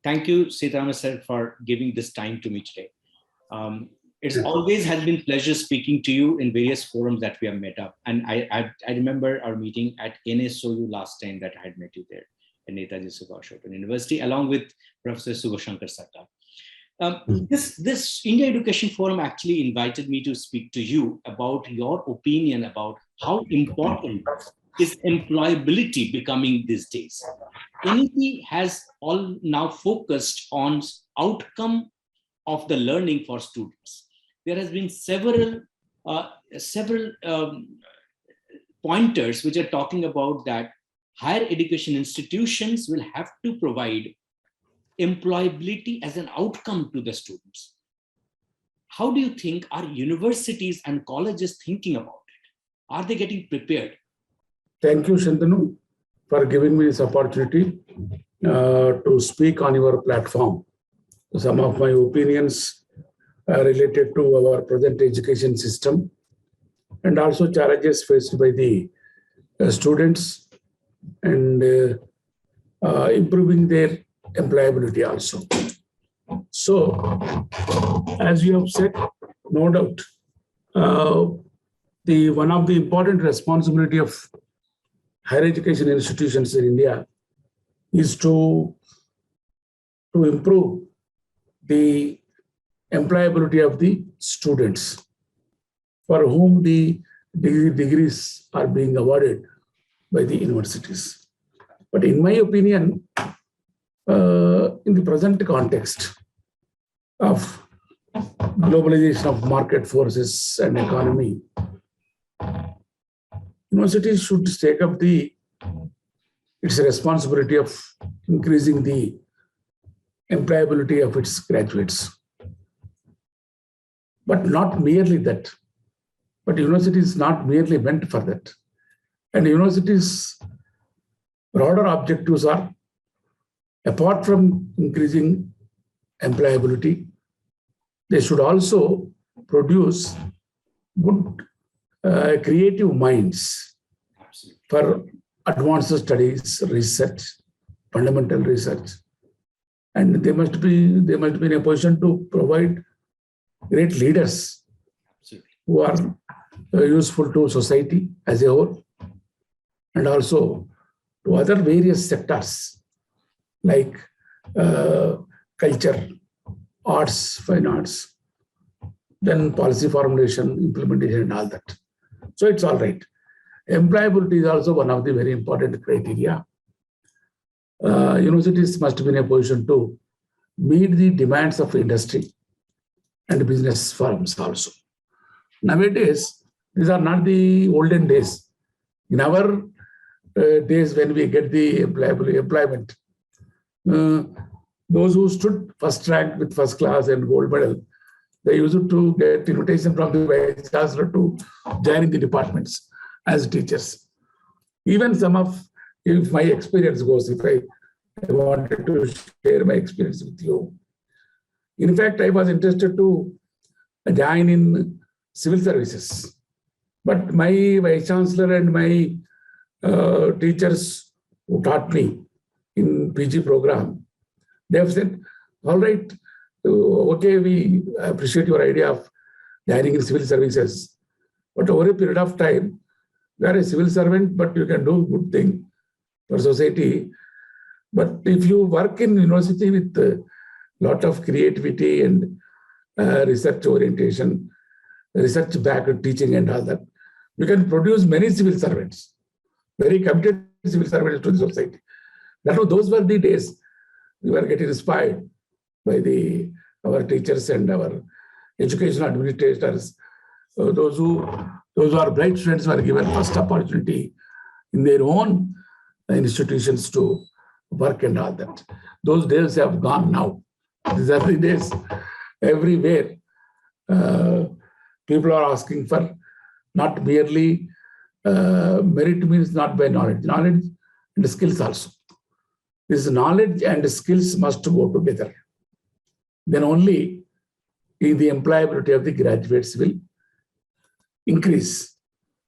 Thank you, Seetharama sir, for giving this time to me today. It's always has been pleasure speaking to you in various forums that we have met up. And I remember our meeting at NSOU last time that I had met you there at Netaji Subhash Open University, along with Professor Subhashankar Satta. This India Education Forum actually invited me to speak to you about your opinion about how important is employability becoming these days. NEP has all now focused on outcome of the learning for students. There has been several pointers which are talking about that higher education institutions will have to provide employability as an outcome to the students. How do you think are universities and colleges thinking about it? Are they getting prepared? Thank you, Shantanu, for giving me this opportunity to speak on your platform. Some of my opinions are related to our present education system and also challenges faced by the students and improving their employability also. So, as you have said, no doubt, one of the important responsibility of higher education institutions in India is to improve the employability of the students for whom the degrees are being awarded by the universities. But in my opinion, in the present context of globalization of market forces and economy, universities should take up its responsibility of increasing the employability of its graduates. But not merely that. But university is not merely meant for that. And universities' broader objectives are, apart from increasing employability, they should also produce good creative minds for advanced studies, research, fundamental research. And they must be in a position to provide great leaders who are useful to society as a whole and also to other various sectors like culture, arts, fine arts, then policy formulation, implementation and all that. So it's all right. Employability is also one of the very important criteria. Universities must be in a position to meet the demands of industry and business firms also. Nowadays, these are not the olden days. In our days when we get the employment, those who stood first rank with first class and gold medal, they used to get invitation from the vice chancellor to join in the departments as teachers. Even if my experience goes, if I wanted to share my experience with you. In fact, I was interested to join in civil services. But my vice chancellor and my teachers who taught me in PG program, they have said, all right, okay, we appreciate your idea of joining in civil services. But over a period of time, you are a civil servant, but you can do good thing for society. But if you work in university with a lot of creativity and research orientation, research-backed teaching and all that, you can produce many civil servants, very committed civil servants to the society. Those were the days we were getting inspired by our teachers and our educational administrators. Those who are bright students were given first opportunity in their own institutions to work and all that. Those days have gone now. These are the days everywhere. People are asking for not merely merit means not by knowledge and skills also. This knowledge and skills must go together. Then only the employability of the graduates will increase.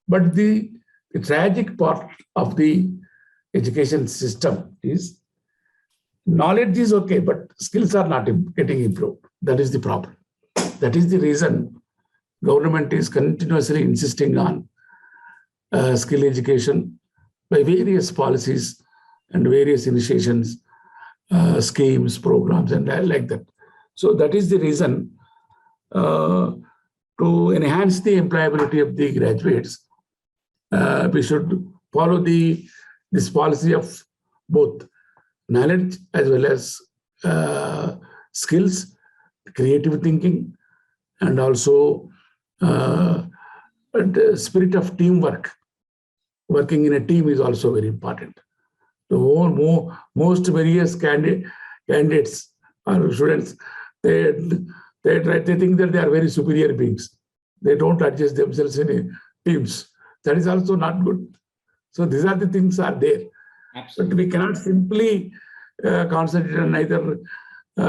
But the tragic part of the education system is knowledge is okay, but skills are not getting improved. That is the problem. That is the reason government is continuously insisting on skill education by various policies and various initiations, schemes, programs, and like that. So that is the reason to enhance the employability of the graduates, we should follow this policy of both knowledge as well as skills, creative thinking, and also the spirit of teamwork. Working in a team is also very important. The most various candidates or students, they think that they are very superior beings. They don't adjust themselves in teams. That is also not good. So these are the things are there. Absolutely. But we cannot simply concentrate on either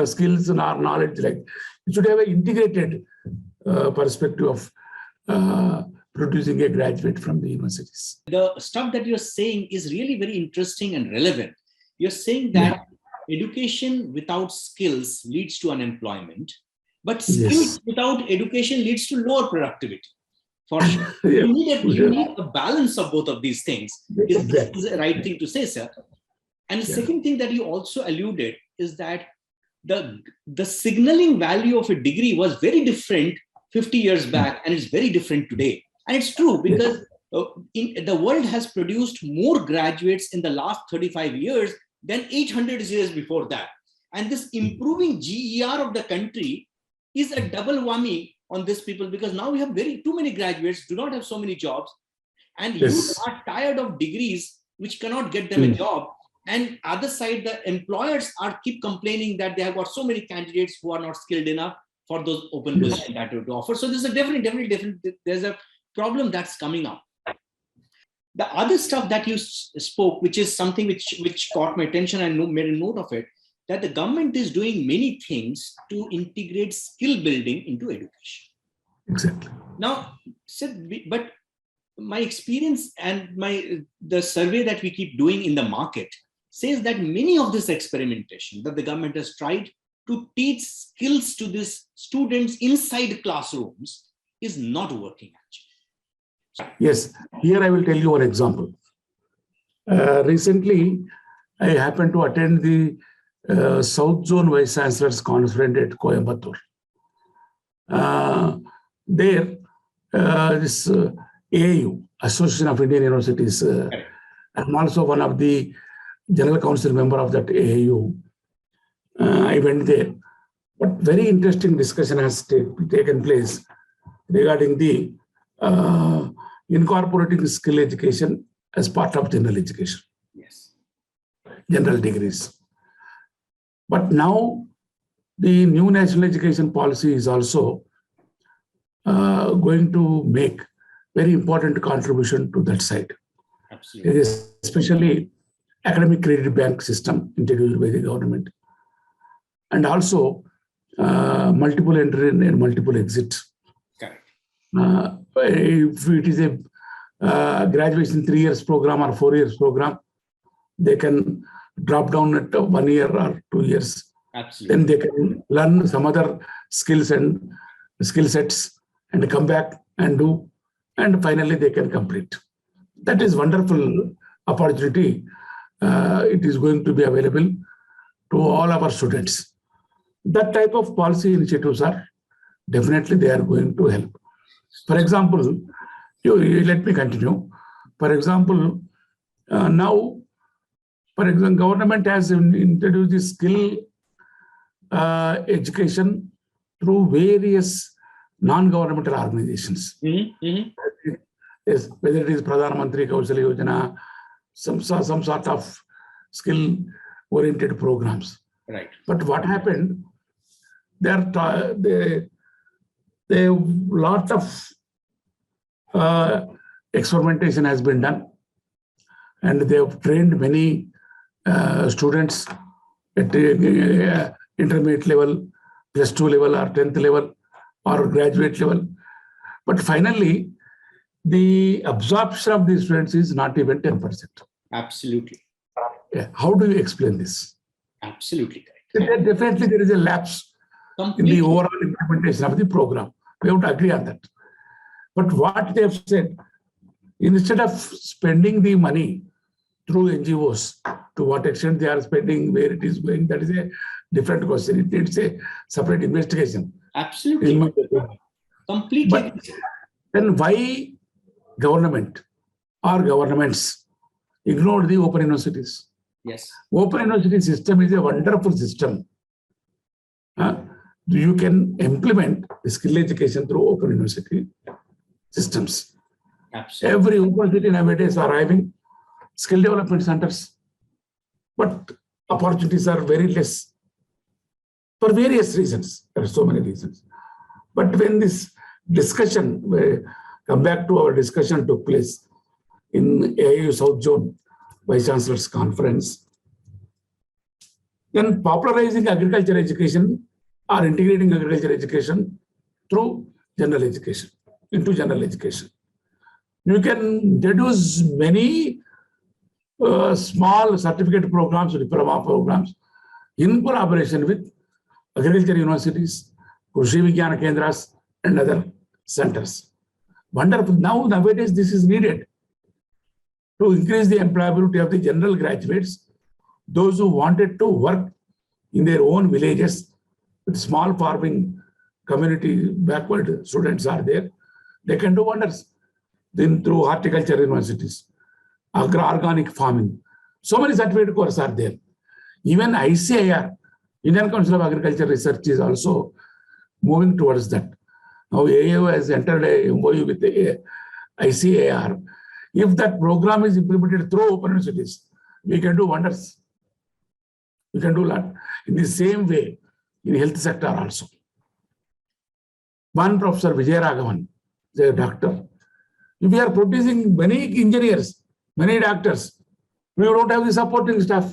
skills nor knowledge. Like, it should have an integrated perspective of producing a graduate from the universities. The stuff that you're saying is really very interesting and relevant. You're saying that education without skills leads to unemployment, but skills without education leads to lower productivity. For sure. You need a balance of both of these things. Is the right thing to say, sir? And the second thing that you also alluded is that the signaling value of a degree was very different 50 years back, and it's very different today. And it's true, because the world has produced more graduates in the last 35 years than 800 years before that. And this improving GER of the country is a double whammy on these people, because now we have too many graduates, do not have so many jobs, and youth are tired of degrees which cannot get them a job. And other side, the employers keep complaining that they have got so many candidates who are not skilled enough for those open positions that to offer. So there's a definitely different. There's a problem that's coming up. The other stuff that you spoke, which is something which caught my attention, and made a note of it, that the government is doing many things to integrate skill building into education. Exactly. Now, but my experience and the survey that we keep doing in the market says that many of this experimentation that the government has tried to teach skills to these students inside classrooms is not working actually. Yes, here I will tell you one example. Recently, I happened to attend the South Zone Vice Chancellor's Conference at Coimbatore. There, this AAU, Association of Indian Universities, I'm also one of the General Council member of that AAU. I went there. But very interesting discussion has taken place regarding the incorporating skill education as part of general education. Yes. General degrees. But now the new national education policy is also going to make very important contribution to that side. Absolutely. Especially academic credit bank system introduced by the government. And also multiple entry and multiple exit. Correct. If it is a graduation 3 years program or 4 years program, they can drop down at 1 year or 2 years. Absolutely. Then they can learn some other skills and skill sets and come back and do, and finally they can complete. That is wonderful opportunity. It is going to be available to all our students. That type of policy initiatives are definitely they are going to help. For example, you let me continue. For example, now, for example, government has introduced the skill education through various non-governmental organizations. Yes, whether it is Pradhan Mantri Kaushal Yojana, some sort of skill-oriented programs. Right. But what happened? There lot of experimentation has been done, and they have trained many students at intermediate level, +2 level, or 10th level, or graduate level. But finally, the absorption of these students is not even 10%. Absolutely. Yeah. How do you explain this? Absolutely correct. Definitely there is a lapse in the overall implementation of the program. We have to agree on that. But what they have said, instead of spending the money through NGOs, to what extent they are spending, where it is going, that is a different question. It needs a separate investigation. Absolutely. Completely. But then why government or governments ignore the open universities? Yes. Open university system is a wonderful system. You can implement skill education through open university systems. Absolutely. Every university nowadays are having skill development centers, but opportunities are very less for various reasons. There are so many reasons. But when this discussion, come back to our discussion took place in AIU South Zone Vice Chancellor's Conference, then popularizing agriculture education or integrating agriculture education through general education, into general education. You can deduce many small certificate programs, diploma programs in collaboration with agriculture universities, Krishi Vigyana Kendras, and other centers. Wonderful. Nowadays, this is needed to increase the employability of the general graduates, those who wanted to work in their own villages with small farming community, backward students are there. They can do wonders. Then through horticulture universities, organic farming. So many certificate courses are there. Even ICAR, Indian Council of Agriculture Research, is also moving towards that. Now AAU has entered a MOU with the ICAR. If that program is implemented through open universities, we can do wonders. We can do a lot. In the same way, in health sector also. One Professor Vijay Raghavan is a doctor. If we are producing many engineers, many doctors, we don't have the supporting staff.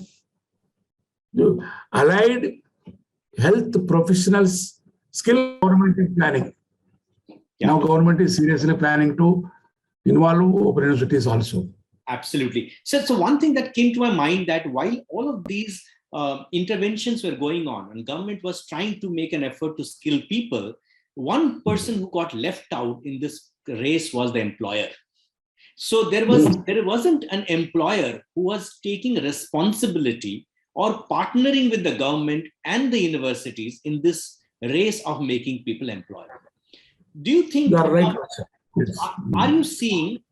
Allied health professionals, skill government is planning. Yeah. Now government is seriously planning to involve open universities also. Absolutely. So one thing that came to my mind, that while all of these interventions were going on and government was trying to make an effort to skill people, one person who got left out in this race was the employer. So there wasn't an employer who was taking responsibility or partnering with the government and the universities in this race of making people employable. Do you think, right. Are you seeing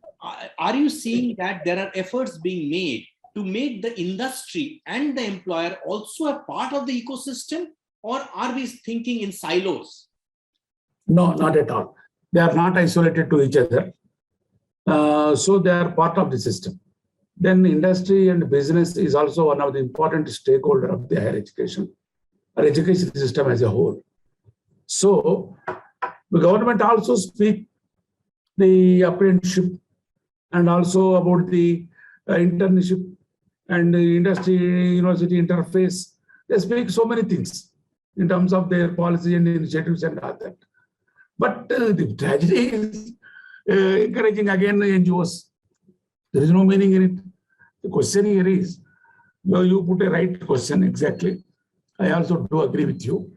that there are efforts being made to make the industry and the employer also a part of the ecosystem, or are we thinking in silos? No, not at all. They are not isolated to each other. So they are part of the system. Then industry and business is also one of the important stakeholders of the higher education or education system as a whole. So the government also speak the apprenticeship and also about the internship and the industry university interface. They speak so many things in terms of their policy and initiatives and all that. But the tragedy is encouraging again the NGOs. There is no meaning in it. The question here is, you put a right question exactly. I also do agree with you.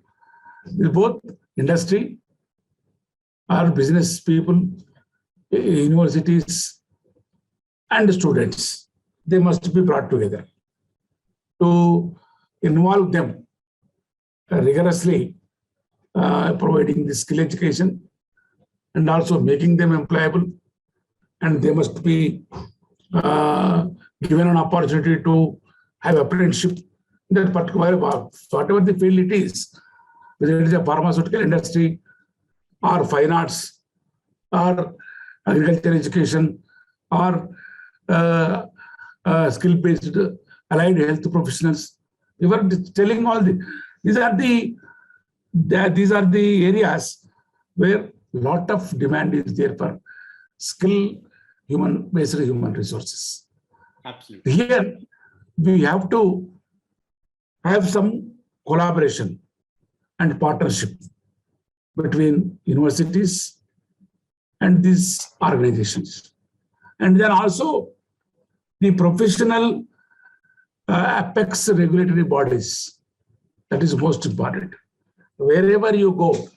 Both industry or business people, universities and students, they must be brought together to involve them rigorously, providing the skill education and also making them employable. And they must be given an opportunity to have apprenticeship in that particular, whatever the field it is, whether it is a pharmaceutical industry or fine arts or agriculture education or skill-based allied health professionals. We were telling all these are the areas where a lot of demand is there for based human resources. Absolutely. Here, we have to have some collaboration and partnership between universities and these organizations. And then also the professional apex regulatory bodies. That is most important. Wherever you go,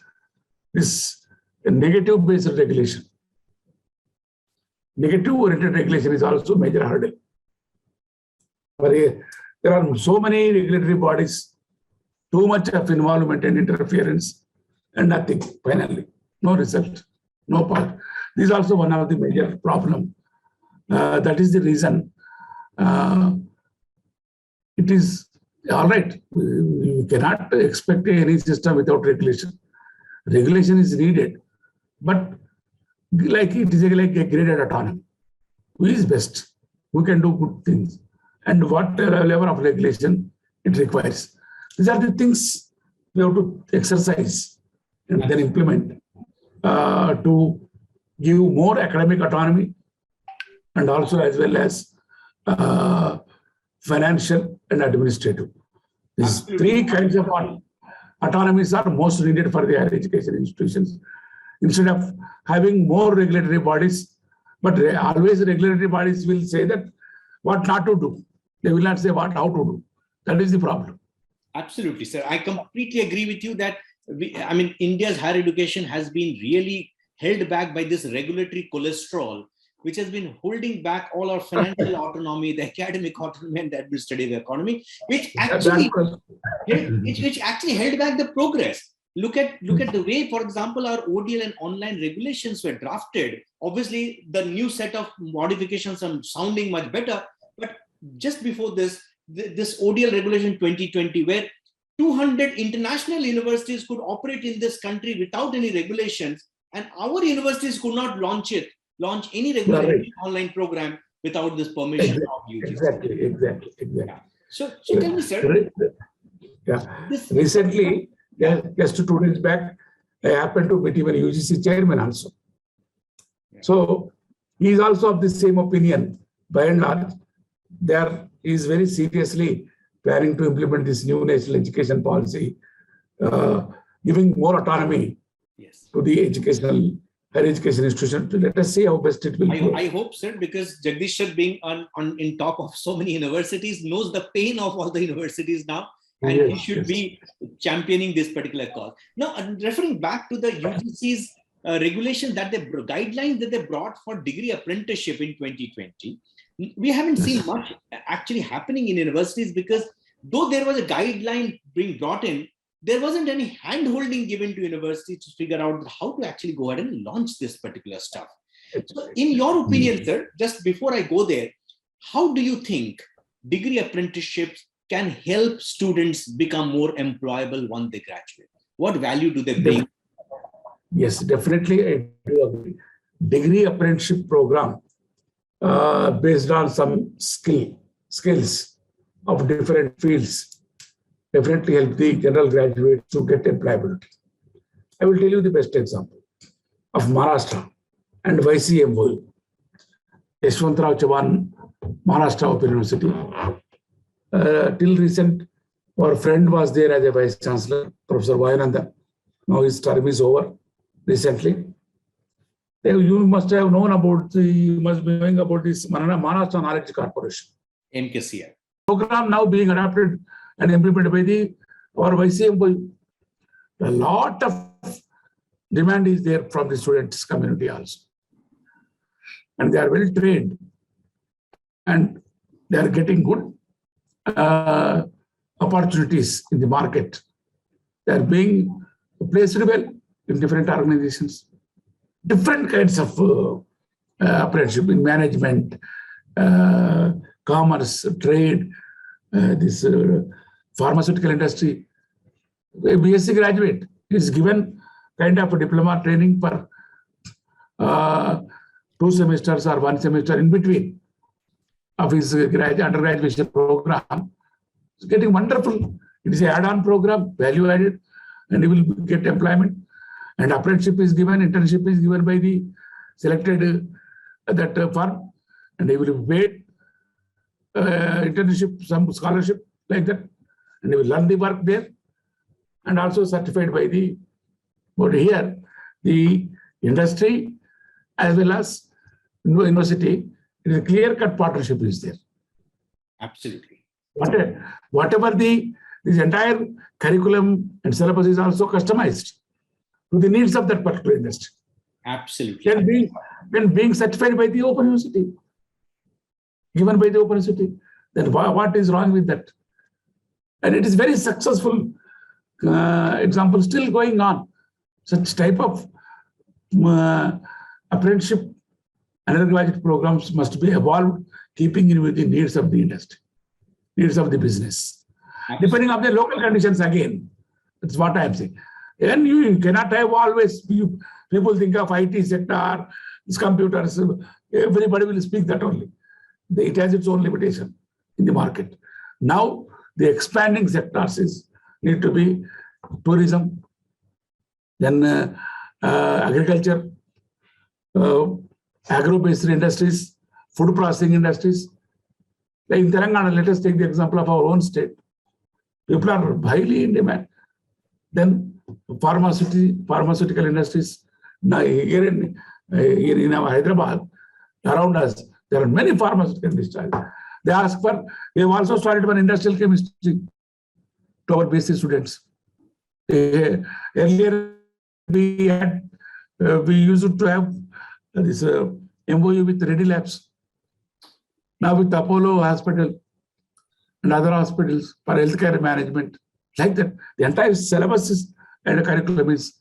this negative-based regulation, negative-oriented regulation is also a major hurdle. There are so many regulatory bodies, too much of involvement and interference, and nothing, finally. No result, no part. This is also one of the major problems. That is the reason it is all right. You cannot expect any system without regulation. Regulation is needed, but like it is like a graded autonomy. Who is best? Who can do good things? And what level of regulation it requires. These are the things we have to exercise and then implement to give more academic autonomy and also as well as financial and administrative. These three kinds of autonomies are most needed for the higher education institutions. Instead of having more regulatory bodies, but always regulatory bodies will say that what not to do. They will not say what how to do. That is the problem. Absolutely, sir. I completely agree with you that India's higher education has been really held back by this regulatory cholesterol, which has been holding back all our financial autonomy, the academic autonomy, and the administrative autonomy, which actually held back the progress. Look at the way, for example, our ODL and online regulations were drafted. Obviously, the new set of modifications are sounding much better. But just before this ODL regulation 2020, where 200 international universities could operate in this country without any regulations, and our universities could not launch any regulatory online program without this permission of UGC. Exactly. Yeah. So tell me, sir. Recently, just 2 days back, I happened to meet even UGC chairman also. Yeah. So he is also of the same opinion. By and large, there is very seriously planning to implement this new national education policy, giving more autonomy to the higher education institution. Let us see how best it will go. I hope, sir, because Jagdish sir, being in top of so many universities, knows the pain of all the universities now, and he should be championing this particular cause. Now, referring back to the UGC's regulation guidelines that they brought for degree apprenticeship in 2020, we haven't seen much actually happening in universities, because though there was a guideline being brought in, there wasn't any hand-holding given to universities to figure out how to actually go ahead and launch this particular stuff. So in your opinion, sir, just before I go there, how do you think degree apprenticeships can help students become more employable once they graduate? What value do they bring? Yes, definitely I do agree. Degree apprenticeship program based on some skills of different fields definitely help the general graduates to get employability. I will tell you the best example of Maharashtra and YCMO, Yashwantrao Chavan, Maharashtra Open University. Till recent, our friend was there as a Vice Chancellor, Professor Vayananda. Now his term is over recently. You must have known about you must be knowing about this Maharashtra Knowledge Corporation. MKCI. Program now being adopted and implemented by our YCMO. A lot of demand is there from the students community also. And they are well trained. And they are getting good opportunities in the market. They are being placed well in different organizations. Different kinds of apprenticeship in management, commerce, trade, this pharmaceutical industry. A BSc graduate is given kind of a diploma training for 2 semesters or 1 semester in between of his undergraduate program. It's getting wonderful. It is an add-on program, value added, and he will get employment. And apprenticeship is given, internship is given by the selected that firm, and he will be paid internship, some scholarship like that, and he will learn the work there, and also certified by the body here, the industry as well as university. It is a clear-cut partnership is there. Absolutely. Whatever this entire curriculum and syllabus is also customized to the needs of that particular industry. Absolutely. Then being certified by the Open University, given by the Open University, then what is wrong with that? And it is very successful example still going on. Such type of apprenticeship and undergraduate programs must be evolved, keeping in with the needs of the industry, needs of the business. Absolutely. Depending on the local conditions again. That's what I am saying. And you cannot have always, people think of IT sector, computers, everybody will speak that only. It has its own limitation in the market. Now, the expanding sectors need to be tourism, then agriculture, agro-based industries, food processing industries. Like in Telangana, let us take the example of our own state. People are highly in demand. Then pharmaceutical industries. Now here in our Hyderabad, around us, there are many pharmaceutical industries. They have also started one industrial chemistry to our basic students. Earlier, we used to have this MOU with Ready Labs. Now with Apollo Hospital and other hospitals for healthcare management, like that, the entire syllabus and curriculum is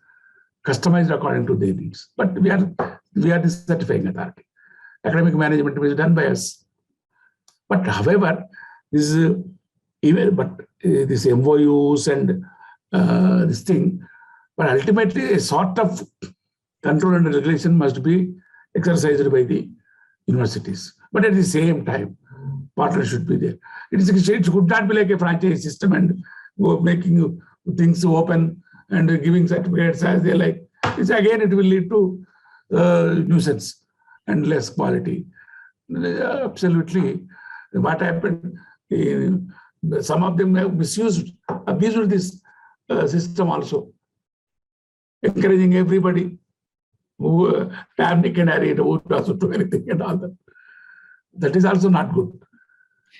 customized according to their needs. But we are the certifying authority. Academic management is done by us. But however, this MOUs and this thing, but ultimately a sort of control and regulation must be exercised by the universities. But at the same time, partners should be there. It should not be like a franchise system and making things open and giving certificates as they like. It will lead to nuisance and less quality. Absolutely. What happened, some of them have abused this system also, encouraging everybody who panic and hurry who doesn't do anything and all that. That is also not good.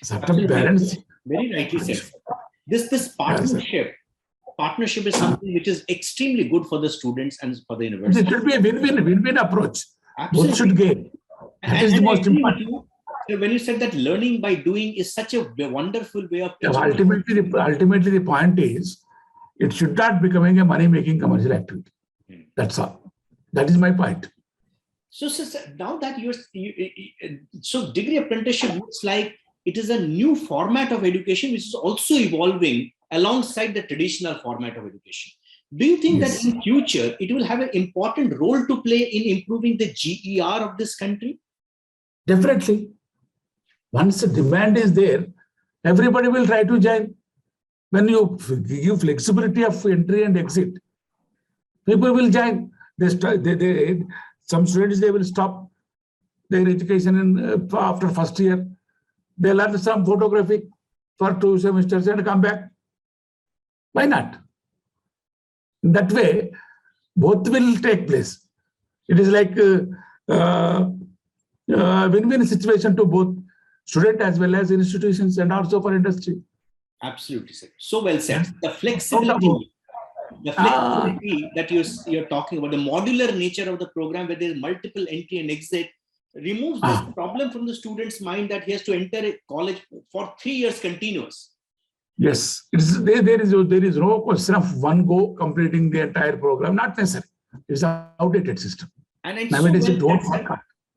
Certain parents. Very rightly said. This partnership is something which is extremely good for the students and for the university. It should be a win-win approach. Absolutely. Both should gain. That is the most important. When you said that learning by doing is such a wonderful way of teaching. Ultimately, the point is, it should not becoming a money-making commercial activity. That's all. That is my point. So now that so degree apprenticeship looks like it is a new format of education which is also evolving alongside the traditional format of education. Do you think that in future it will have an important role to play in improving the GER of this country? Definitely. Once the demand is there, everybody will try to join. When you give flexibility of entry and exit, people will join. Some students, they will stop their education after first year. They learn some photography for 2 semesters and come back. Why not? In that way, both will take place. It is like a win-win situation to both student as well as institutions and also for industry. Absolutely, sir. So well said. The flexibility that you're talking about, the modular nature of the program where there is multiple entry and exit, removes this problem from the student's mind that he has to enter a college for 3 years continuous. Yes, there is no question of one go completing the entire program. Not necessary. It's an outdated system. And it's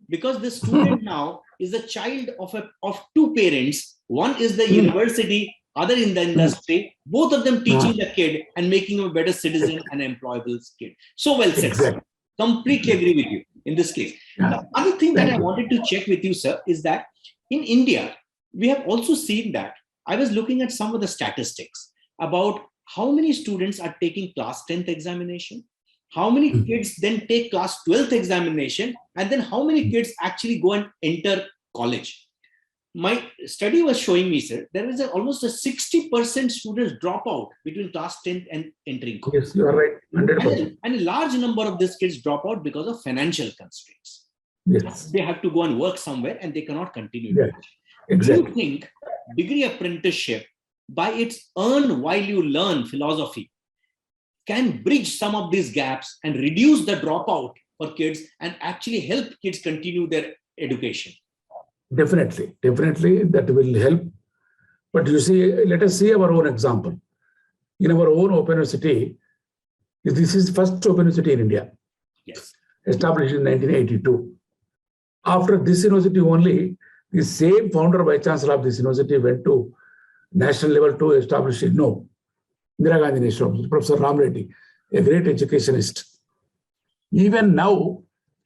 because the student now is a child of two parents. One is the university, other in the industry. Both of them teaching the kid and making him a better citizen and employable kid. So well said. Exactly. Completely agree with you in this case. The other thing that I wanted to check with you, sir, is that in India, we have also seen that I was looking at some of the statistics about how many students are taking class 10th examination, how many kids then take class 12th examination, and then how many kids actually go and enter college. My study was showing me, sir, there is almost a 60% students drop out between class 10th and entering college. Yes, you are right. 100%. And a large number of these kids drop out because of financial constraints. Yes. They have to go and work somewhere and they cannot continue. Yes. Do you Exactly. think degree apprenticeship, by its earn while you learn philosophy, can bridge some of these gaps and reduce the dropout for kids and actually help kids continue their education? Definitely, definitely that will help. But you see, let us see our own example. In our own Open University, this is first Open University in India, Yes. established in 1982. After this university only, the same founder vice chancellor of this university went to national level to establish it. No, Indira Gandhi National University, Professor Ram Reddy, a great educationist. Even now,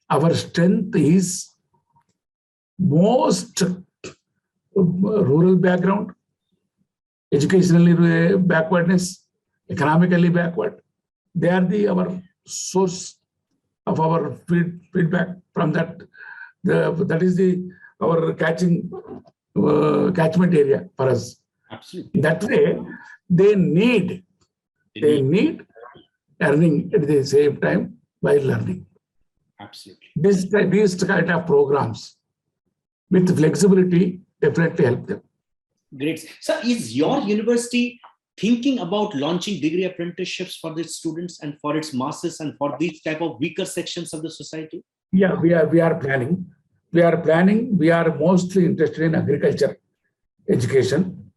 our strength is most rural background, educationally backwardness, economically backward. They are our source of our feedback from that. That is our catchment area for us. Absolutely. That way, they need earning at the same time while learning. Absolutely. These kind of programs with flexibility definitely help them. Great. So is your university thinking about launching degree apprenticeships for its students and for its masses and for these type of weaker sections of the society? Yeah, we are planning. We are mostly interested in agriculture education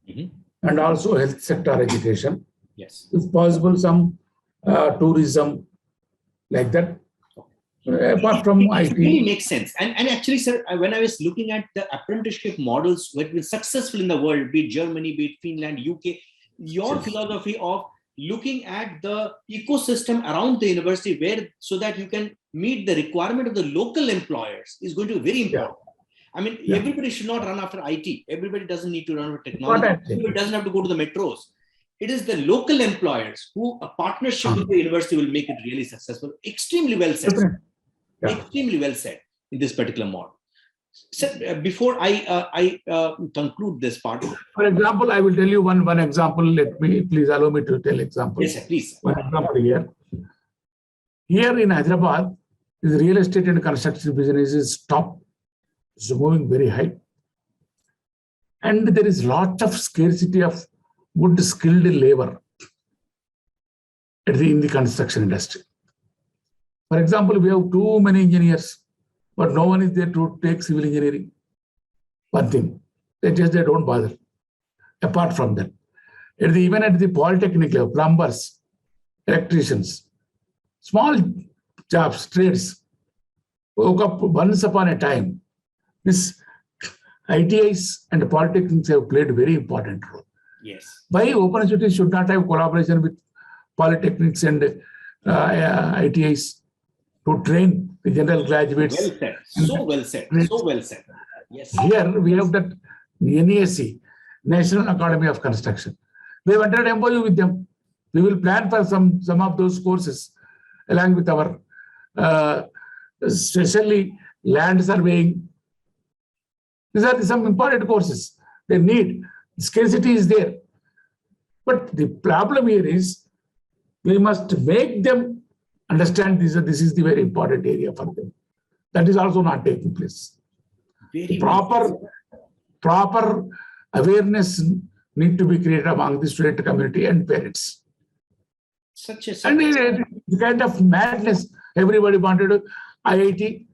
and also health sector education. Yes. If possible, some tourism like that. Apart from it IT. really makes sense. And actually, sir, when I was looking at the apprenticeship models which have been successful in the world, be it Germany, be it Finland, UK, your philosophy of looking at the ecosystem around the university where so that you can meet the requirement of the local employers is going to be very important. Yeah. I mean, everybody should not run after IT. Everybody doesn't need to run after technology. Everybody doesn't have to go to the metros. It is the local employers who a partnership with the university will make it really successful. Extremely well said. Extremely well said in this particular model. So, before I conclude this part. For example, I will tell you one example. Please allow me to tell example. Yes, sir, please. One example here. Here in Hyderabad, the real estate and construction business is top. It's moving very high. And there is lot of scarcity of good skilled labor in the construction industry. For example, we have too many engineers, but no one is there to take civil engineering. One thing, they don't bother. Apart from that, even at the polytechnic level, plumbers, electricians, small jobs, trades, woke up once upon a time. This ITIs and polytechnics have played a very important role. Yes. Why open universities should not have collaboration with polytechnics and ITIs to train the general graduates? Well said. So well said. So well said. Yes. Here we have that NAC, National Academy of Construction. We have entered MOU with them. We will plan for some of those courses along with our especially land surveying. These are some important courses. They need. Scarcity is there. But the problem here is we must make them understand this is the very important area for them. That is also not taking place. Proper awareness need to be created among the student community and parents. And the kind of madness, everybody wanted IIT,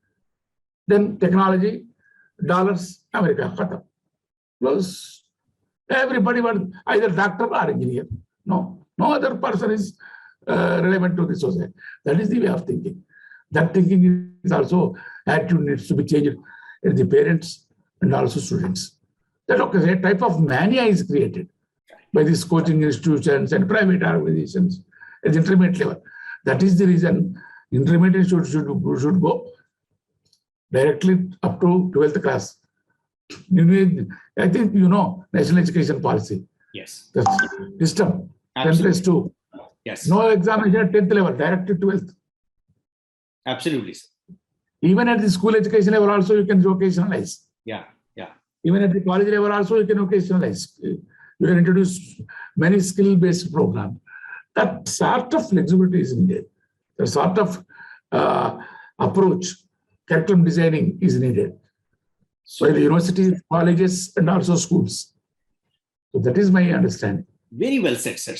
then technology, dollars, America. Plus, everybody was either doctor or engineer. No other person is relevant to the society. That is the way of thinking. That thinking is also attitude needs to be changed in the parents and also students. That a type of mania is created by these coaching institutions and private organizations at the intermediate level. That is the reason intermediate should go directly up to 12th class. I think National Education Policy. Yes. The system, 10+2. Yes. No examination at 10th level, direct to 12th. Absolutely. Even at the school education level also you can vocationalize. Yeah. Even at the college level also you can vocationalize. You can introduce many skill-based programs. That sort of flexibility is needed. The sort of approach, curriculum designing is needed. by the universities, colleges, and also schools. So that is my understanding. Very well said, sir.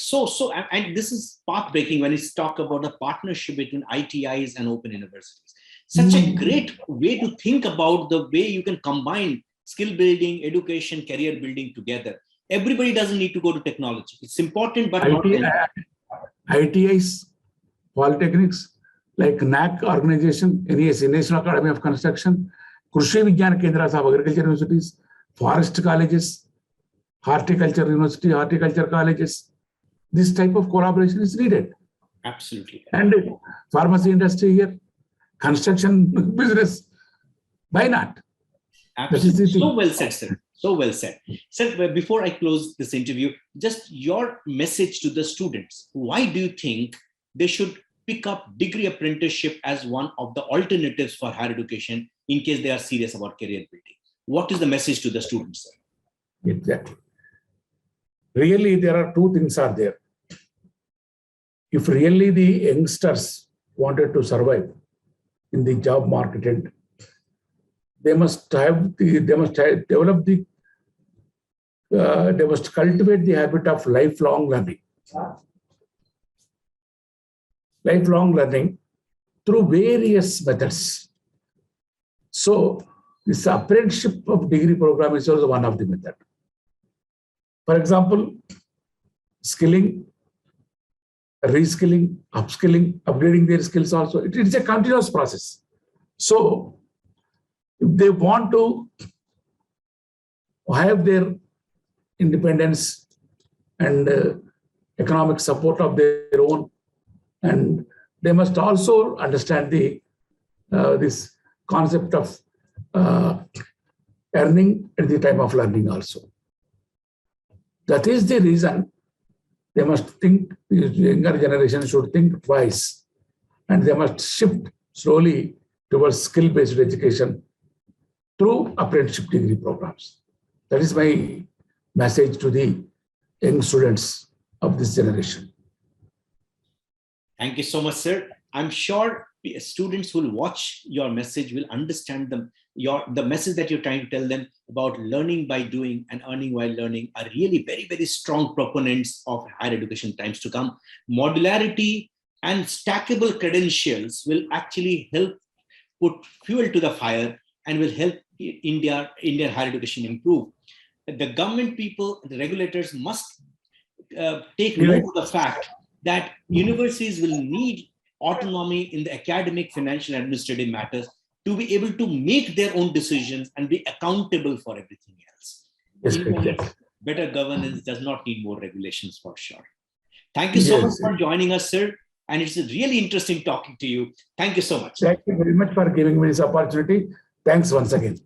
And this is path-breaking when it's talk about a partnership between ITIs and open universities. Such a great way to think about the way you can combine skill building, education, career building together. Everybody doesn't need to go to technology. It's important, but ITIs, polytechnics, like NAC organization, NES, National Academy of Construction, Krishi Vigyan Kendras of Agriculture Universities, forest colleges, horticulture university, horticulture colleges. This type of collaboration is needed. Absolutely. And pharmacy industry here, construction business, why not? Absolutely. So well said, sir. So well said. Sir, before I close this interview, just your message to the students. Why do you think they should pick up degree apprenticeship as one of the alternatives for higher education in case they are serious about career building? What is the message to the students, sir? Exactly. Really, there are two things are there. If really the youngsters wanted to survive in the job market, and they must cultivate the habit of lifelong learning. Lifelong learning through various methods. So this apprenticeship of degree program is also one of the methods. For example, skilling, reskilling, upskilling, upgrading their skills also. It is a continuous process. So if they want to have their independence and economic support of their own, and they must also understand the this concept of earning at the time of learning also. That is the reason they must think, the younger generation should think twice, and they must shift slowly towards skill-based education through apprenticeship degree programs. That is my message to the young students of this generation. Thank you so much, sir. I'm sure students who will watch your message will understand the message that you're trying to tell them about learning by doing and earning while learning are really very, very strong proponents of higher education times to come. Modularity and stackable credentials will actually help put fuel to the fire and will help Indian higher education improve. The government people, the regulators must take note of the fact that universities will need autonomy in the academic, financial, and administrative matters to be able to make their own decisions and be accountable for everything else. Yes, better governance does not need more regulations for sure. Thank you so much for joining us, sir. And it's really interesting talking to you. Thank you so much. Thank you very much for giving me this opportunity. Thanks once again.